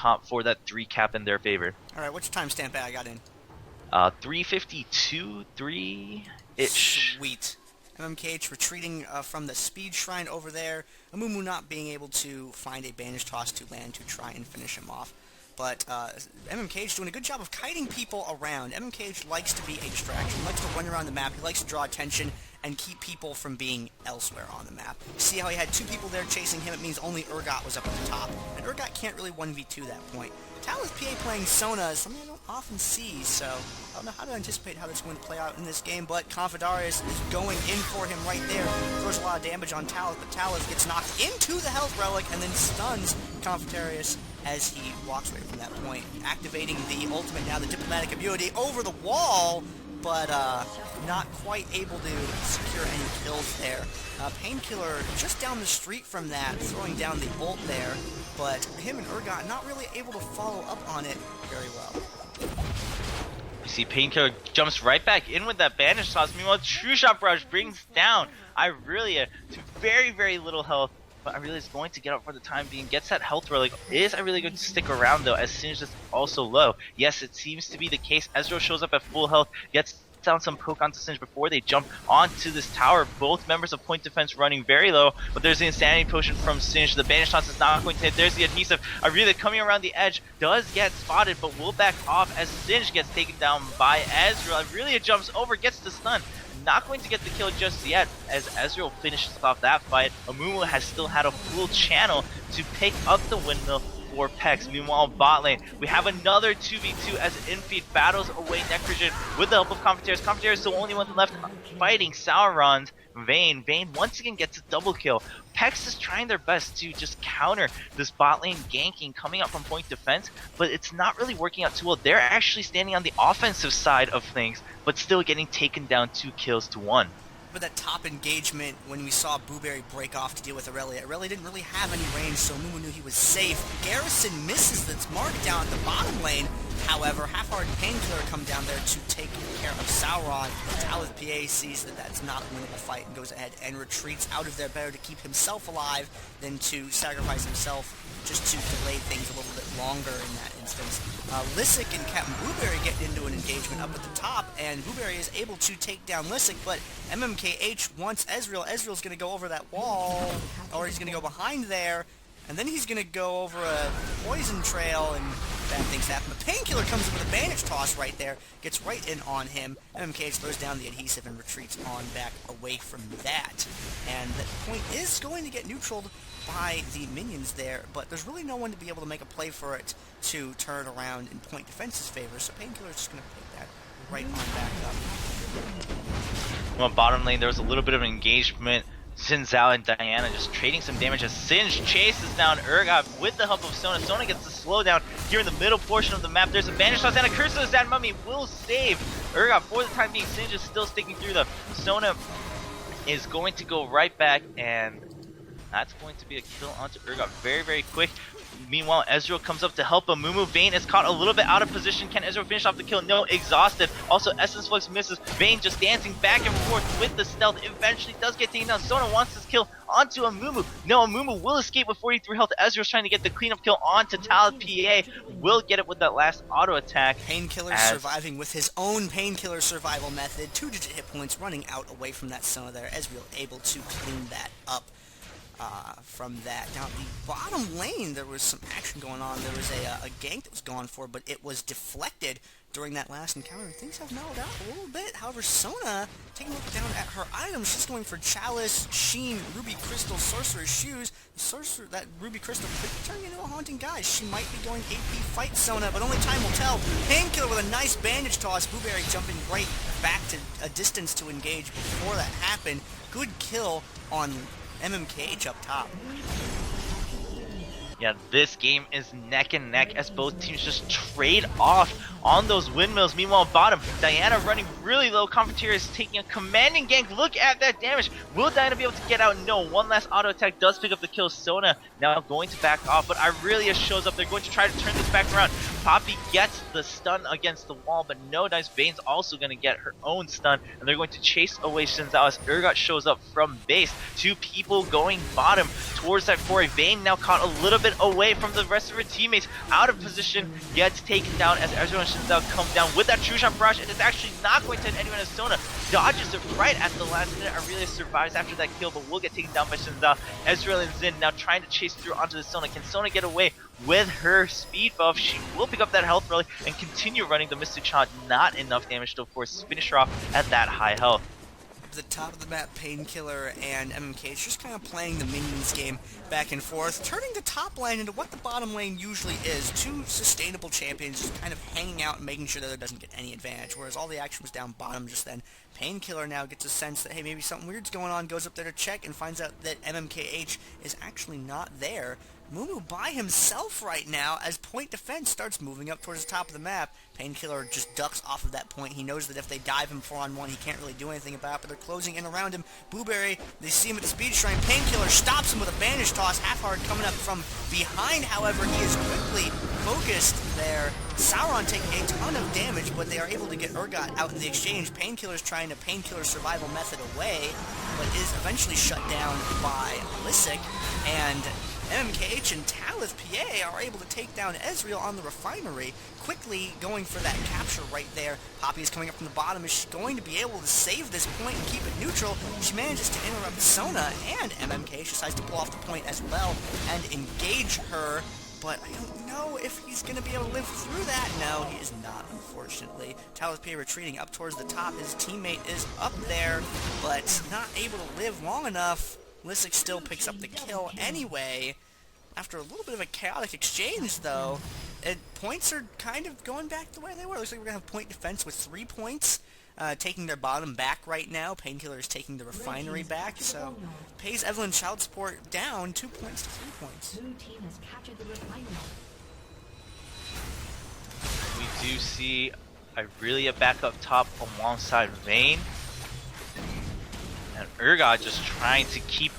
top for that 3 cap in their favor. All right, what's your timestamp I got in? 352, 3-ish. Sweet. MMKH retreating from the speed shrine over there. Amumu not being able to find a banish toss to land to try and finish him off. But MMKH doing a good job of kiting people around. MMKH likes to be a distraction, likes to run around the map, he likes to draw attention and keep people from being elsewhere on the map. See how he had 2 people there chasing him? It means only Urgot was up at the top. And Urgot can't really 1v2 that point. Talus PA playing Sona is something I don't often see, so I don't know how to anticipate how that's going to play out in this game, but Confidarius is going in for him right there. Throws a lot of damage on Talus, but Talus gets knocked into the health relic and then stuns Confidarius as he walks away from that point. Activating the ultimate now, the diplomatic immunity over the wall, but not quite able to secure any kills there. Painkiller just down the street from that, throwing down the ult there, but him and Urgot not really able to follow up on it very well. You see Painkiller jumps right back in with that bandage toss. Meanwhile, True Shot Barrage brings down Irelia to very, very little health. But Irelia is going to get up for the time being, gets that health relic. Is Irelia going to stick around though, as Singe is also low? Yes, it seems to be the case. Ezreal shows up at full health, gets down some poke onto Singe before they jump onto this tower. Both members of point defense running very low, but there's the insanity potion from Singe. The banish toss is not going to hit. There's the adhesive. Irelia coming around the edge does get spotted, but will back off as Singe gets taken down by Ezreal. Irelia jumps over, gets the stun. Not going to get the kill just yet as Ezreal finishes off that fight. Amumu has still had a full channel to pick up the windmill for Pex. Meanwhile, bot lane, we have another 2v2 as Infeed battles away Necrogen with the help of Confiteers. Confiteers is the only one left fighting Sauron's Vayne. Vayne once again gets a double kill. Pex is trying their best to just counter this bot lane ganking coming up from point defense, but it's not really working out too well. They're actually standing on the offensive side of things, but still getting taken down 2 kills to 1. But that top engagement, when we saw Blueberry break off to deal with Irelia didn't really have any range, so Mumu knew he was safe. Garrison misses the mark down at the bottom lane. However, Half-Hearted Painkiller come down there to take care of Sauron. Talith PA sees that that's not a winnable fight and goes ahead and retreats out of there. Better to keep himself alive than to sacrifice himself just to delay things a little bit longer in that instance. Lysick and Captain Blueberry get into an engagement up at the top, and Blueberry is able to take down Lysick, but MMKH wants Ezreal. Ezreal's going to go over that wall, or he's going to go behind there, and then he's going to go over a poison trail, and bad things happen. But Painkiller comes in with a bandage toss right there, gets right in on him. MMKH throws down the adhesive and retreats on back away from that. And that point is going to get neutraled by the minions there, but there's really no one to be able to make a play for it to turn around in point defense's favor, so Painkiller's just going to pick that right on back up. Well, bottom lane, there was a little bit of an engagement. Sinzao and Diana just trading some damage as Singe chases down Urgot with the help of Sona. Sona gets the slowdown here in the middle portion of the map. There's a banish toss and a Curse of the Sad Mummy will save Urgot for the time being. Singe is still sticking through though. Sona is going to go right back, and that's going to be a kill onto Urgot very, very quick. Meanwhile, Ezreal comes up to help Amumu. Vayne is caught a little bit out of position. Can Ezreal finish off the kill? No, exhausted. Also, Essence Flux misses. Vayne just dancing back and forth with the stealth. Eventually does get taken down. Sona wants this kill onto Amumu. No, Amumu will escape with 43 health. Ezreal's trying to get the cleanup kill onto Talith PA. Will get it with that last auto attack. Painkiller surviving with his own Painkiller survival method. 2-digit hit points running out away from that Sona there. Ezreal able to clean that up. From that. Now, the bottom lane, there was some action going on. There was a gank that was gone for, but it was deflected during that last encounter. Things have mellowed out a little bit. However, Sona, taking a look down at her items, she's going for Chalice, Sheen, Ruby Crystal, Sorcerer's Shoes. That Ruby Crystal could turn into a haunting guise. She might be going AP fight Sona, but only time will tell. Painkiller with a nice bandage toss. Blueberry jumping right back to a distance to engage before that happened. Good kill on MMKH up top. Yeah, this game is neck and neck as both teams just trade off on those windmills. Meanwhile, bottom, Diana running really low. Confiteer is taking a commanding gank. Look at that damage. Will Diana be able to get out? No. One last auto attack does pick up the kill. Sona now going to back off, but Irelia shows up. They're going to try to turn this back around. Poppy gets the stun against the wall, but no dice. Vayne's also going to get her own stun, and they're going to chase away Sinzao as Urgot shows up from base. 2 people going bottom towards that quarry. Vayne now caught a little bit bit away from the rest of her teammates. Out of position, gets taken down as Ezreal and Shinzao come down with that True Shot Barrage, and it's actually not going to hit anyone as Sona dodges it right at the last minute. Aurelia survives after that kill, but will get taken down by Shinzao. Ezreal and Xin now trying to chase through onto the Sona. Can Sona get away with her speed buff? She will pick up that health rally and continue running the Mystic Shot. Not enough damage to, of course, finish her off at that high health. The top of the map, Painkiller and MMK just kind of playing the minions game back and forth, turning the top lane into what the bottom lane usually is. Two sustainable champions just kind of hanging out and making sure the other doesn't get any advantage, whereas all the action was down bottom just then. Painkiller now gets a sense that, hey, maybe something weird's going on, goes up there to check and finds out that MMKH is actually not there. Mumu by himself right now as point defense starts moving up towards the top of the map. Painkiller just ducks off of that point. He knows that if they dive him 4-on-1, he can't really do anything about it, but they're closing in around him. Blueberry, they see him at the speed shrine. Painkiller stops him with a bandage toss. Half-Hard coming up from behind, however, he is quickly focused there. Sauron taking a ton of damage, but they are able to get Urgot out in the exchange. Painkiller's trying to Painkiller survival method away, but is eventually shut down by Lisek, and MKH and Talith PA are able to take down Ezreal on the refinery, quickly going for that capture right there. Poppy is coming up from the bottom. Is she going to be able to save this point and keep it neutral? She manages to interrupt Sona, and MMKH decides to pull off the point as well and engage her, but I don't know if he's going to be able to live through that. No, he is not, unfortunately. Talith PA retreating up towards the top. His teammate is up there, but not able to live long enough. Lisek still picks up the kill anyway. After a little bit of a chaotic exchange, though, points are kind of going back the way they were. Looks like we're going to have point defense with 3 points, taking their bottom back right now. Painkiller is taking the refinery back, so pays Evelynn child support down 2 points to 3 points. We do see Aurelia back up top alongside Vayne. And Urgot just trying to keep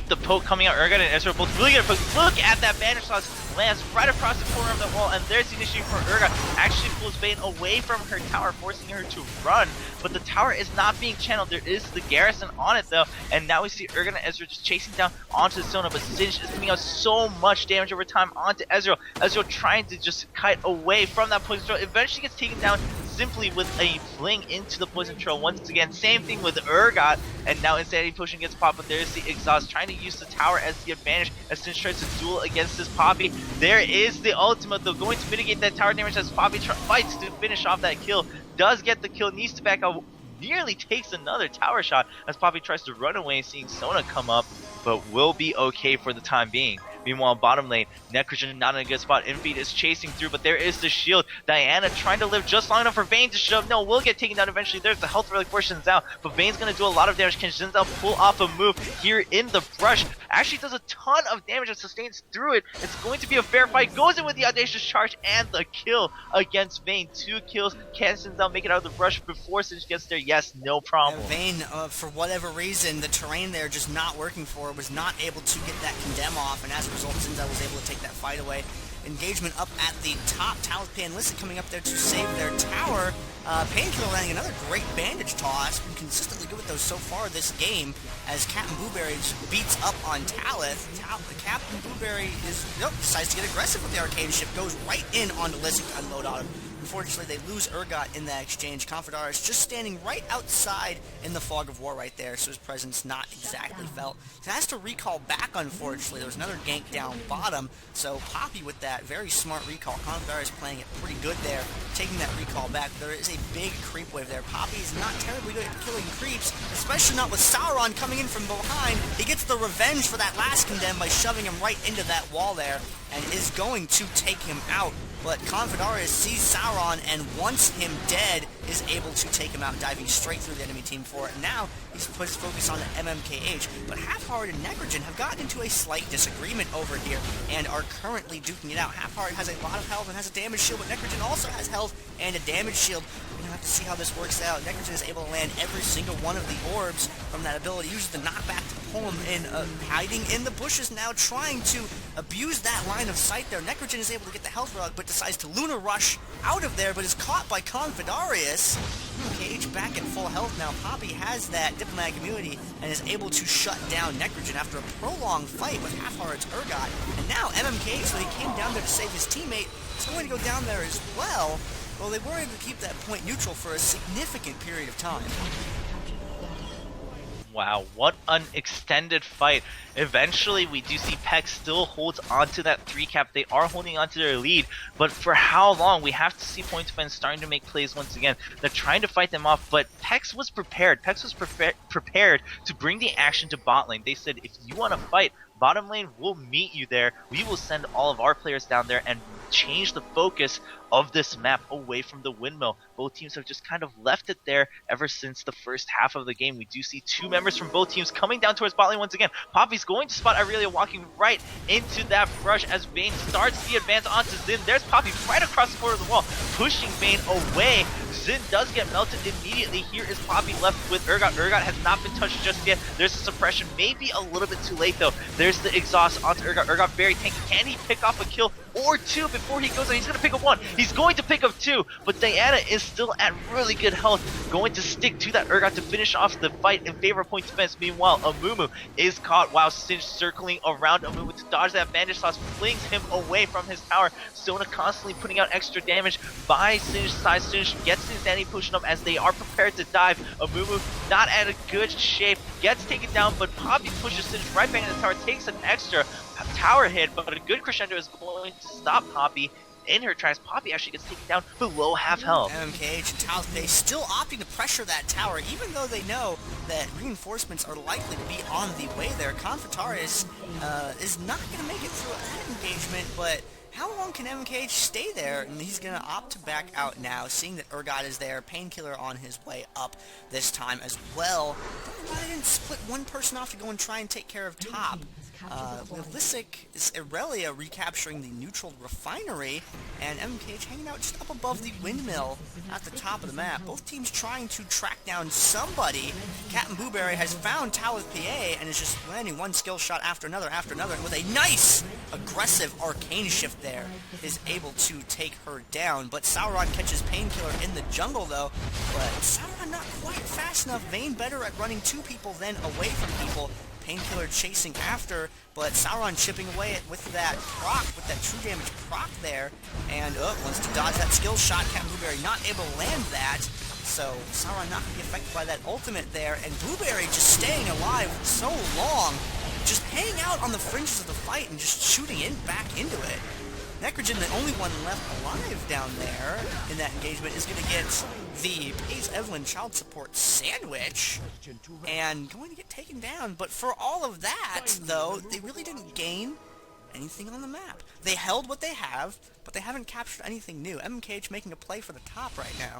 the poke coming out. Urgot and Ezreal both really good. But look at that bandage toss, lands right across the corner of the wall, and there's the initiative for Urgot. Actually pulls Vayne away from her tower, forcing her to run. But the tower is not being channeled. There is the garrison on it though, and now we see Urgot and Ezreal just chasing down onto Sona. But Zinj is putting out so much damage over time onto Ezreal. Ezreal trying to just kite away from that poison trail. Eventually gets taken down simply with a fling into the poison trail once again. Same thing with Urgot, and now Insanity Potion gets popped, but there's the exhaust, trying to use the tower as the advantage as Zinj tries to duel against this Poppy. There is the ultimate though, going to mitigate that tower damage as Poppy fights to finish off that kill. Does get the kill, needs to back out, nearly takes another tower shot as Poppy tries to run away, seeing Sona come up, but will be okay for the time being. Meanwhile, bottom lane, Necrogen not in a good spot. Enfied is chasing through, but there is the shield. Diana trying to live just long enough for Vayne to shove. No, will get taken down eventually. There's the health relic for Shinzao, but Vayne's going to do a lot of damage. Can Shinzao pull off a move here in the brush? Actually does a ton of damage and sustains through it. It's going to be a fair fight. Goes in with the audacious charge and the kill against Vayne. 2 kills. Can Shinzao make it out of the brush before Zinj gets there? Yes, no problem. Vayne, for whatever reason, the terrain there just not working for her, was not able to get that condemn off, and as a result, Shinzao was able to take that fight away. Engagement up at the top. Talith PA and Lisek coming up there to save their tower. Painkiller landing another great bandage toss. Been consistently good with those so far this game, as Captain Blueberry beats up on Talith. Captain Blueberry decides to get aggressive with the arcane shift, goes right in onto Lisek to unload on him. Unfortunately, they lose Urgot in that exchange. Confederaris just standing right outside in the fog of war right there, so his presence not exactly felt. He has to recall back, unfortunately. There was another gank down bottom, so Poppy with that very smart recall. Confederaris playing it pretty good there, taking that recall back. There is a big creep wave there. Poppy is not terribly good at killing creeps, especially not with Sauron coming in from behind. He gets the revenge for that last condemn by shoving him right into that wall there, and is going to take him out. But Confederaris sees Sauron, and once him dead, is able to take him out, diving straight through the enemy team for it. Now, he's put his focus on the MMKH, but Half-Heart and Necrogen have gotten into a slight disagreement over here, and are currently duking it out. Half-Heart has a lot of health and has a damage shield, but Necrogen also has health and a damage shield. We're gonna have to see how this works out. Necrogen is able to land every single one of the orbs from that ability, uses the knockback to pull him in, hiding in the bushes now, trying to abuse that line of sight there. Necrogen is able to get the health rug, but decides to Luna Rush out of there, but is caught by Confidarius. Cage back at full health now. Poppy has that diplomatic immunity and is able to shut down Necrogen after a prolonged fight with Half-Heart's Urgot. And now MMK, so he came down there to save his teammate, is going to go down there as well. Well, they were able to keep that point neutral for a significant period of time. Wow, what an extended fight. Eventually, we do see Peck still holds onto that 3-cap. They are holding onto their lead, but for how long? We have to see Point Defense starting to make plays once again. They're trying to fight them off, but Pex was prepared. Pex was prepared to bring the action to bot lane. They said, if you want to fight, bottom lane, we'll meet you there. We will send all of our players down there and change the focus of this map away from the windmill. Both teams have just kind of left it there ever since the first half of the game. We do see two members from both teams coming down towards bot lane once again. Poppy's going to spot Irelia walking right into that brush as Vayne starts the advance onto Xin. There's Poppy right across the corner of the wall, pushing Vayne away. Xin does get melted immediately. Here is Poppy left with Urgot. Urgot has not been touched just yet. There's a suppression, maybe a little bit too late though. There's the exhaust onto Urgot. Urgot very tanky. Can he pick off a kill or two before he goes in? He's going to pick up one. He's going to pick up two, but Diana is still at really good health, going to stick to that Urgot to finish off the fight in favor of Point Defense. Meanwhile, Amumu is caught while Singe circling around Amumu to dodge that bandage toss, flings him away from his tower. Sona constantly putting out extra damage by Singe's side. Singe gets his Danny pushing up as they are prepared to dive. Amumu not at a good shape, gets taken down, but Poppy pushes Singe right back in the tower, takes an extra tower hit, but a good crescendo is going to stop Poppy in her tracks. Poppy actually gets taken down below half health. MMKH and Talthbay still opting to pressure that tower, even though they know that reinforcements are likely to be on the way there. Confitarius is not going to make it through that engagement, but how long can MMKH stay there? And he's going to opt to back out now, seeing that Urgot is there. Painkiller on his way up this time as well. Why didn't split one person off to go and try and take care of top? Lysic is Irelia recapturing the neutral refinery, and MKH hanging out just up above the windmill at the top of the map. Both teams trying to track down somebody. Captain Blueberry has found Tao with PA and is just landing one skill shot after another, and with a nice aggressive arcane shift there is able to take her down. But Sauron catches Painkiller in the jungle though, but Sauron not quite fast enough. Vayne better at running two people than away from people. Painkiller chasing after, but Sauron chipping away with that proc, with that true damage proc there, and wants to dodge that skill shot. Captain Blueberry not able to land that, so Sauron not going to be affected by that ultimate there, and Blueberry just staying alive so long, just hanging out on the fringes of the fight and just shooting back into it. Necrogen, the only one left alive down there in that engagement, is going to get the Pays Evelynn child support sandwich and going to get taken down. But for all of that, though, they really didn't gain anything on the map. They held what they have, but they haven't captured anything new. MKH making a play for the top right now.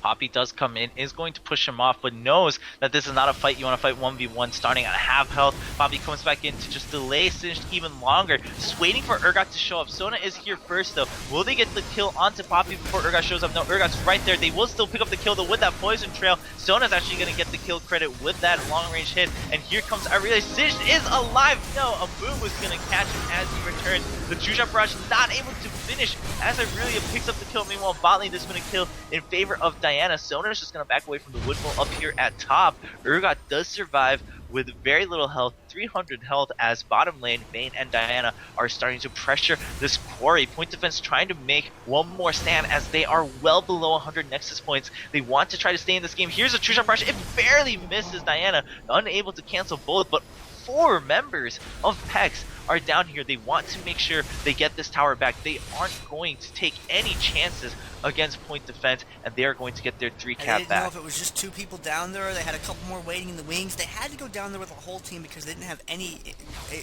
Poppy does come in, is going to push him off, but knows that this is not a fight you want to fight 1v1 starting at half health. Poppy comes back in to just delay Singe even longer, just waiting for Urgot to show up. Sona is here first though. Will they get the kill onto Poppy before Urgot shows up? No, Urgot's right there. They will still pick up the kill though with that poison trail. Sona's actually going to get the kill credit with that long range hit, and here comes Irelia. Singe is alive! No, Amumu was going to catch him as he returns. The True Shot Barrage not able to finish as Irelia picks up the kill. Meanwhile, bot lane has been a kill in favor of Diana. Sona's just going to back away from the windmill up here at top. Urgot does survive with very little health, 300 health, as bottom lane, Vayne and Diana are starting to pressure this quarry. Point Defense trying to make one more stand as they are well below 100 Nexus points. They want to try to stay in this game. Here's a True Shot Barrage. It barely misses Diana, unable to cancel both, but 4 members of PEX are down here. They want to make sure they get this tower back. They aren't going to take any chances against Point Defense, and they are going to get their 3-cap back. I didn't know if it was just 2 people down there. They had a couple more waiting in the wings. They had to go down there with a whole team because they didn't have any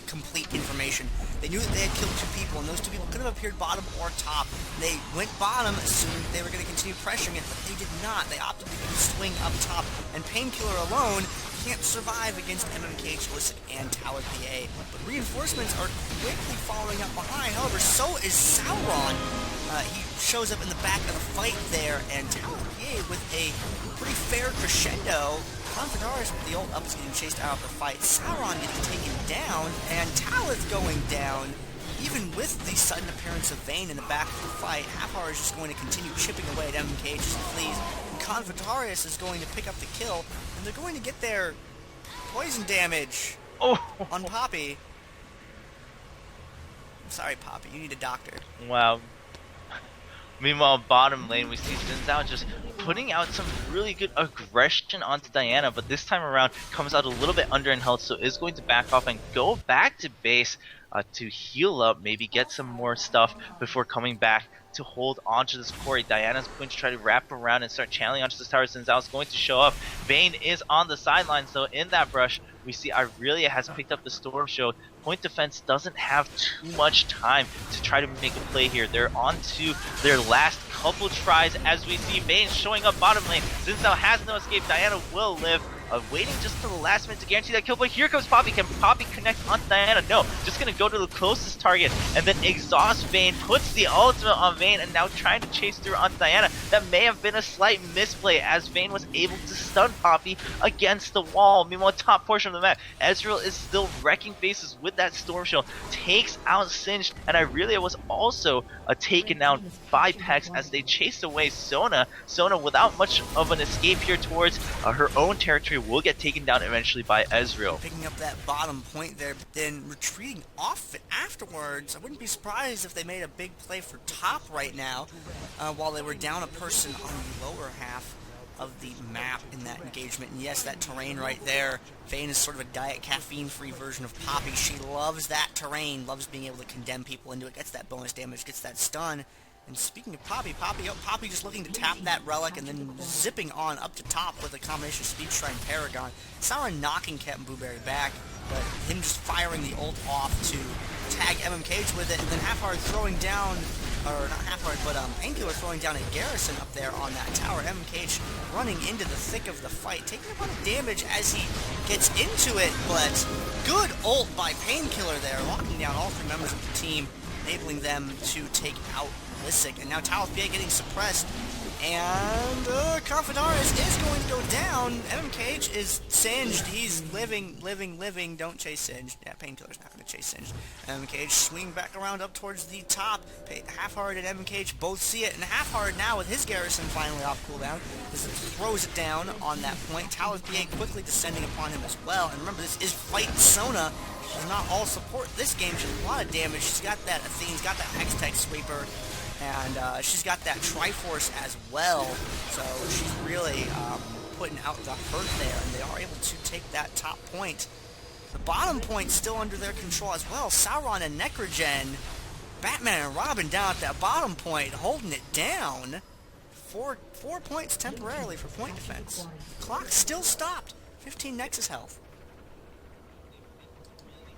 complete information. They knew that they had killed 2 people, and those 2 people could have appeared bottom or top. They went bottom, assuming they were going to continue pressuring it, but they did not. They opted to swing up top, and Painkiller alone can't survive against MMKH, Lysic, and Tower PA. But reinforcements are quickly following up behind. However, so is Sauron. He shows up in the back of the fight there, and Talon PA with a pretty fair crescendo. Confederaris with the ult up is getting chased out of the fight. Sauron getting taken down, and Talith going down. Even with the sudden appearance of Vayne in the back of the fight, Halfhar is just going to continue chipping away at MMK as he flees. And Confederaris is going to pick up the kill, and they're going to get their poison damage on Poppy. I'm sorry, Poppy, you need a doctor. Wow. Meanwhile, bottom lane, we see Xin just putting out some really good aggression onto Diana, but this time around comes out a little bit under in health, so is going to back off and go back to base to heal up, maybe get some more stuff before coming back to hold onto this Corey. Diana's going to try to wrap around and start channeling onto this tower. Xin Zhao's going to show up. Vayne is on the sidelines, though. In that brush, we see Irelia has picked up the Storm Shield. Point Defense doesn't have too much time to try to make a play here. They're on to their last couple tries as we see Vayne showing up bottom lane. Xin Zhao has no escape. Diana will live. Waiting just till the last minute to guarantee that kill, but here comes Poppy. Can Poppy connect onto Diana? No, just gonna go to the closest target and then exhaust Vayne, puts the ultimate on Vayne, and now trying to chase through onto Diana. That may have been a slight misplay as Vayne was able to stun Poppy against the wall. Meanwhile, top portion of the map, Ezreal is still wrecking faces with that Storm Shield, takes out Singed, and Irelia was also taken down by Pex as they chased away Sona. Sona, without much of an escape here towards her own territory, will get taken down eventually by Ezreal. Picking up that bottom point there, but then retreating off it afterwards. I wouldn't be surprised if they made a big play for top right now, while they were down a person on the lower half of the map in that engagement. And yes, that terrain right there, Vayne is sort of a diet caffeine-free version of Poppy. She loves that terrain, loves being able to condemn people into it, gets that bonus damage, gets that stun. And speaking of Poppy, Poppy just looking to tap that relic and then zipping on up to top with a combination of Speed Shrine Paragon. Sauron knocking Captain Blueberry back, but him just firing the ult off to tag MMKH with it, and then Halfhard throwing down, or not Halfhard, but Angular throwing down a garrison up there on that tower. MMKH running into the thick of the fight, taking a lot of damage as he gets into it, but good ult by Painkiller there, locking down all three members of the team, enabling them to take out Lissik. And now Talith PA getting suppressed, and Confederaris is going to go down. MMKH is singed. He's living. Don't chase Singed. Yeah, Painkiller's not going to chase Singed. MMKH swinging back around up towards the top. Halfhard and MMKH both see it, and Halfhard now with his garrison finally off cooldown throws it down on that point. Talith PA quickly descending upon him as well. And remember, this is Fight Sona. She does not all support this game. She has a lot of damage. She's got that Athene's got that Hextech Sweeper. And she's got that Triforce as well, so she's really putting out the hurt there, and they are able to take that top point. The bottom point still under their control as well. Sauron and Necrogen, Batman and Robin down at that bottom point, holding it down. Four points temporarily for point defense. The clock still stopped. 15 Nexus health.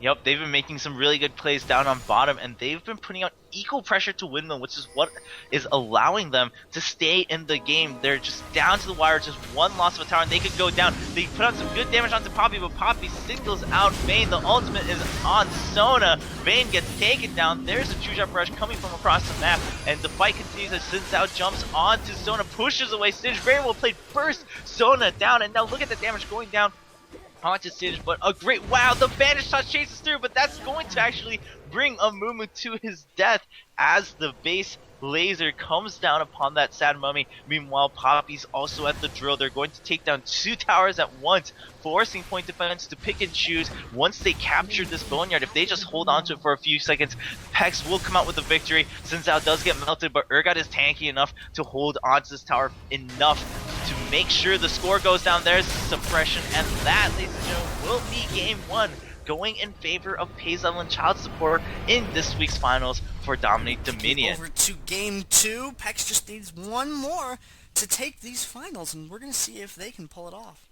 Yep, they've been making some really good plays down on bottom, and they've been putting out equal pressure to Windmill, which is what is allowing them to stay in the game. They're just down to the wire, just one loss of a tower, and they could go down. They put out some good damage onto Poppy, but Poppy singles out Vayne. The ultimate is on Sona. Vayne gets taken down. There's a two-shot rush coming from across the map, and the fight continues as Xin Zhao jumps onto Sona, pushes away Singed. Very well played. Burst Sona down, and now look at the damage going down onto Singed, but a great, wow, the Vanish Touch chases through, but that's going to actually bring Amumu to his death as the base laser comes down upon that sad mummy. Meanwhile, Poppy's also at the drill. They're going to take down two towers at once, forcing point defense to pick and choose once they capture this boneyard. If they just hold on to it for a few seconds, Pex will come out with a victory. Xin Zhao does get melted, but Urgot is tanky enough to hold onto this tower enough to make sure the score goes down. There's suppression, and that, ladies and gentlemen, will be game one, going in favor of Evelynn Child Support in this week's finals for Dominate Dominion. Over to game two. Pex just needs one more to take these finals, and we're going to see if they can pull it off.